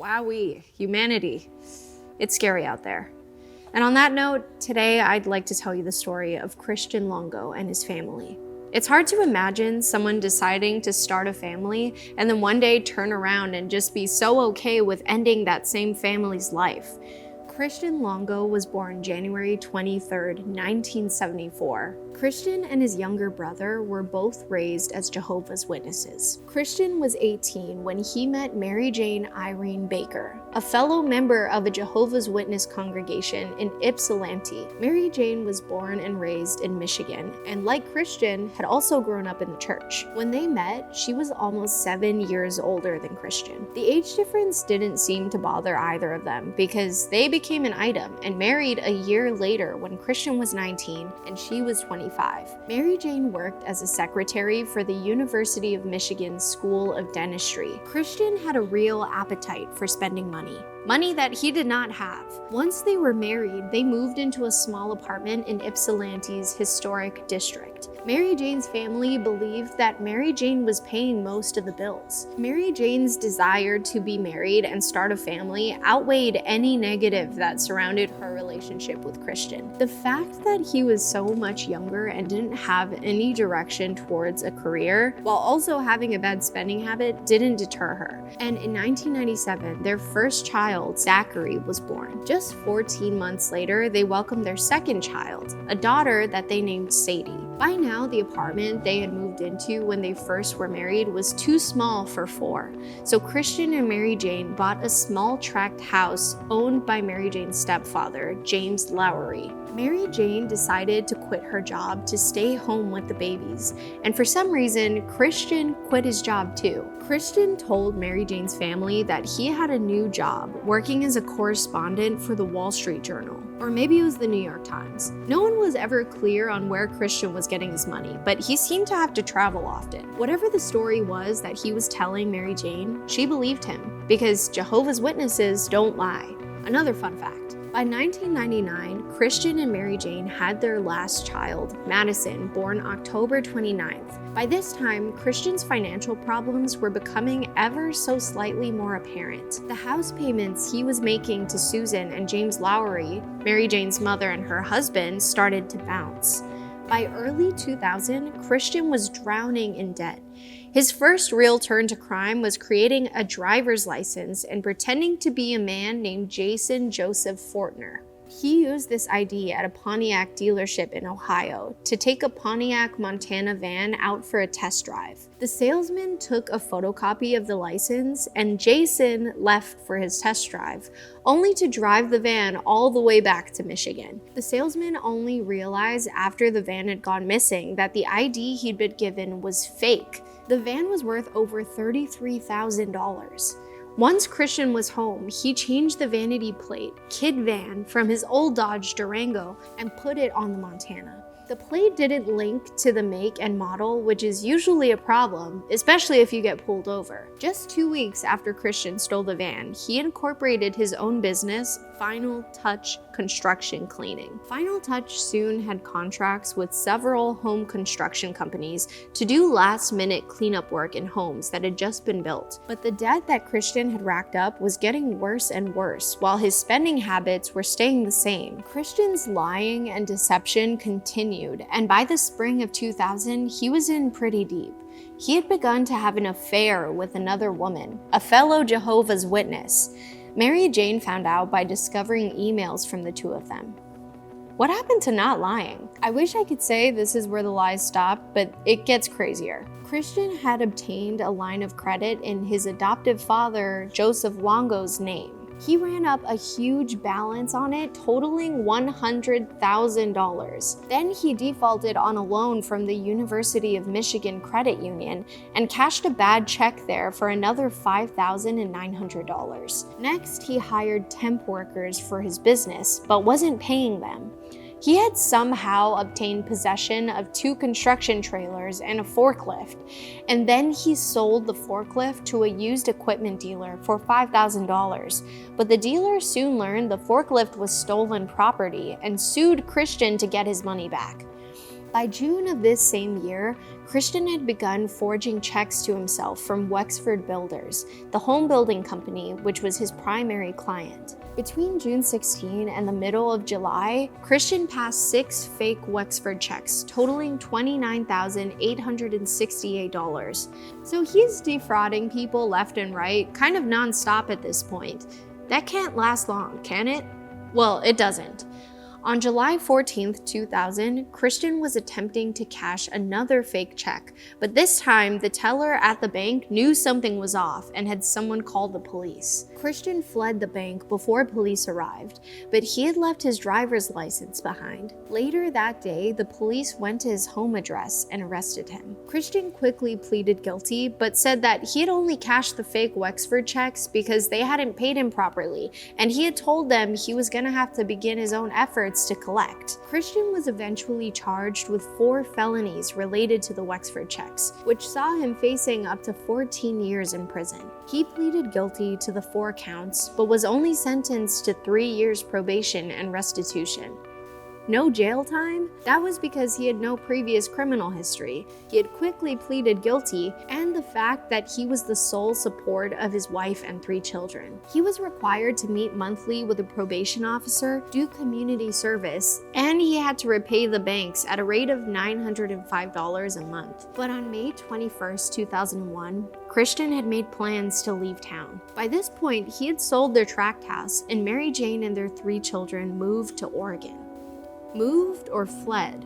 Wowee, humanity. It's scary out there. And on that note, today I'd like to tell you the story of Christian Longo and his family. It's hard to imagine someone deciding to start a family and then one day turn around and just be so okay with ending that same family's life. Christian Longo was born January 23rd, 1974. Christian and his younger brother were both raised as Jehovah's Witnesses. Christian was 18 when he met Mary Jane Irene Baker, a fellow member of a Jehovah's Witness congregation in Ypsilanti. Mary Jane was born and raised in Michigan, and like Christian, had also grown up in the church. When they met, she was almost 7 years older than Christian. The age difference didn't seem to bother either of them because they became an item and married a year later when Christian was 19 and she was 25. Mary Jane worked as a secretary for the University of Michigan School of Dentistry. Christian had a real appetite for spending money that he did not have. Once they were married, they moved into a small apartment in Ypsilanti's historic district. Mary Jane's family believed that Mary Jane was paying most of the bills. Mary Jane's desire to be married and start a family outweighed any negative that surrounded her relationship with Christian. The fact that he was so much younger and didn't have any direction towards a career, while also having a bad spending habit, didn't deter her. And in 1997, their first child, Zachary, was born. Just 14 months later, they welcomed their second child, a daughter that they named Sadie. By now, the apartment they had moved into when they first were married was too small for 4. So Christian and Mary Jane bought a small tract house owned by Mary Jane's stepfather, James Lowery. Mary Jane decided to quit her job to stay home with the babies, and for some reason, Christian quit his job too. Christian told Mary Jane's family that he had a new job working as a correspondent for the Wall Street Journal, or maybe it was the New York Times. No one was ever clear on where Christian was getting his money, but he seemed to have to travel often. Whatever the story was that he was telling Mary Jane, she believed him, because Jehovah's Witnesses don't lie. Another fun fact. By 1999, Christian and Mary Jane had their last child, Madison, born October 29th. By this time, Christian's financial problems were becoming ever so slightly more apparent. The house payments he was making to Susan and James Lowery, Mary Jane's mother and her husband, started to bounce. By early 2000, Christian was drowning in debt. His first real turn to crime was creating a driver's license and pretending to be a man named Jason Joseph Fortner. He used this ID at a Pontiac dealership in Ohio to take a Pontiac Montana van out for a test drive. The salesman took a photocopy of the license and Jason left for his test drive, only to drive the van all the way back to Michigan. The salesman only realized after the van had gone missing that the ID he'd been given was fake. The van was worth over $33,000. Once Christian was home, he changed the vanity plate, Kid Van, from his old Dodge Durango and put it on the Montana. The plate didn't link to the make and model, which is usually a problem, especially if you get pulled over. Just 2 weeks after Christian stole the van, he incorporated his own business, Final Touch Construction Cleaning. Final Touch soon had contracts with several home construction companies to do last-minute cleanup work in homes that had just been built. But the debt that Christian had racked up was getting worse and worse, while his spending habits were staying the same. Christian's lying and deception continued, and by the spring of 2000, he was in pretty deep. He had begun to have an affair with another woman, a fellow Jehovah's Witness. Mary Jane found out by discovering emails from the two of them. What happened to not lying? I wish I could say this is where the lies stop, but it gets crazier. Christian had obtained a line of credit in his adoptive father, Joseph Longo's name. He ran up a huge balance on it, totaling $100,000. Then he defaulted on a loan from the University of Michigan Credit Union and cashed a bad check there for another $5,900. Next, he hired temp workers for his business, but wasn't paying them. He had somehow obtained possession of 2 construction trailers and a forklift, and then he sold the forklift to a used equipment dealer for $5,000. But the dealer soon learned the forklift was stolen property and sued Christian to get his money back. By June of this same year, Christian had begun forging checks to himself from Wexford Builders, the home building company which was his primary client. Between June 16 and the middle of July, Christian passed 6 fake Wexford checks, totaling $29,868. So he's defrauding people left and right, kind of nonstop at this point. That can't last long, can it? Well, it doesn't. On July 14, 2000, Christian was attempting to cash another fake check, but this time the teller at the bank knew something was off and had someone call the police. Christian fled the bank before police arrived, but he had left his driver's license behind. Later that day, the police went to his home address and arrested him. Christian quickly pleaded guilty, but said that he had only cashed the fake Wexford checks because they hadn't paid him properly, and he had told them he was gonna have to begin his own efforts to collect. Christian was eventually charged with 4 felonies related to the Wexford checks, which saw him facing up to 14 years in prison. He pleaded guilty to the 4 counts, but was only sentenced to 3 years probation and restitution. No jail time? That was because he had no previous criminal history. He had quickly pleaded guilty, and the fact that he was the sole support of his wife and 3 children. He was required to meet monthly with a probation officer, do community service, and he had to repay the banks at a rate of $905 a month. But on May 21st, 2001, Christian had made plans to leave town. By this point, he had sold their tract house, and Mary Jane and their 3 children moved to Oregon. Moved or fled?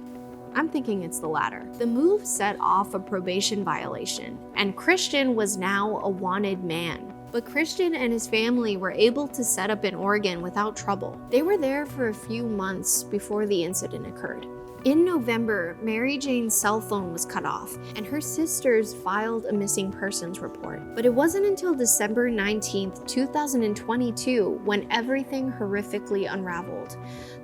I'm thinking it's the latter. The move set off a probation violation, and Christian was now a wanted man. But Christian and his family were able to set up in Oregon without trouble. They were there for a few months before the incident occurred. In November, Mary Jane's cell phone was cut off, and her sisters filed a missing persons report. But it wasn't until December 19, 2022, when everything horrifically unraveled.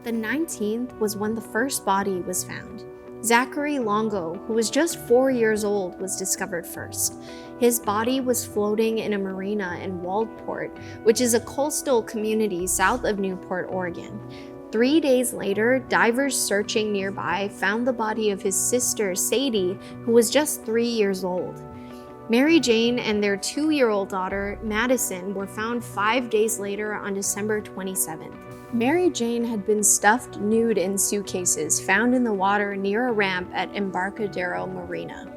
The 19th was when the first body was found. Zachary Longo, who was just 4 years old, was discovered first. His body was floating in a marina in Waldport, which is a coastal community south of Newport, Oregon. 3 days later, divers searching nearby found the body of his sister, Sadie, who was just 3 years old. Mary Jane and their 2-year-old daughter, Madison, were found 5 days later on December 27th. Mary Jane had been stuffed nude in suitcases found in the water near a ramp at Embarcadero Marina.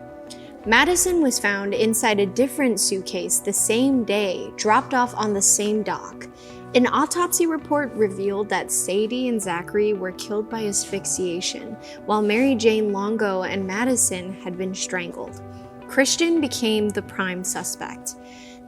Madison was found inside a different suitcase the same day, dropped off on the same dock. An autopsy report revealed that Sadie and Zachary were killed by asphyxiation, while Mary Jane Longo and Madison had been strangled. Christian became the prime suspect.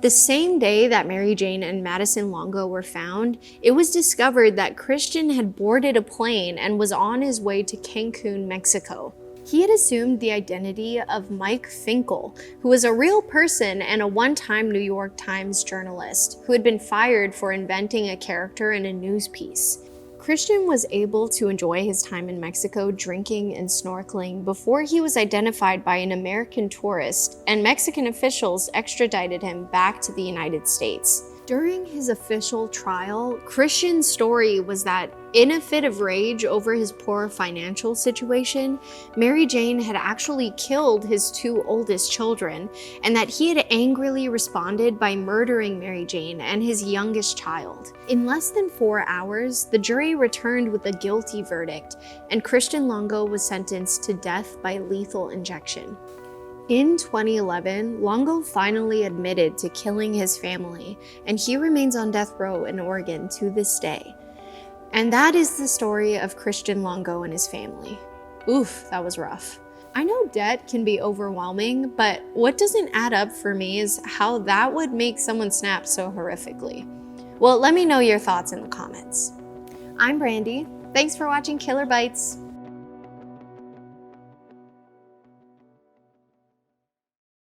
The same day that Mary Jane and Madison Longo were found, it was discovered that Christian had boarded a plane and was on his way to Cancun, Mexico. He had assumed the identity of Mike Finkel, who was a real person and a one-time New York Times journalist who had been fired for inventing a character in a news piece. Christian was able to enjoy his time in Mexico drinking and snorkeling before he was identified by an American tourist, and Mexican officials extradited him back to the United States. During his official trial, Christian's story was that in a fit of rage over his poor financial situation, Mary Jane had actually killed his 2 oldest children, and that he had angrily responded by murdering Mary Jane and his youngest child. In less than 4 hours, the jury returned with a guilty verdict, and Christian Longo was sentenced to death by lethal injection. In 2011, Longo finally admitted to killing his family, and he remains on death row in Oregon to this day. And that is the story of Christian Longo and his family. Oof, that was rough. I know debt can be overwhelming, but what doesn't add up for me is how that would make someone snap so horrifically. Well, let me know your thoughts in the comments. I'm Brandi. Thanks for watching Killer Bites.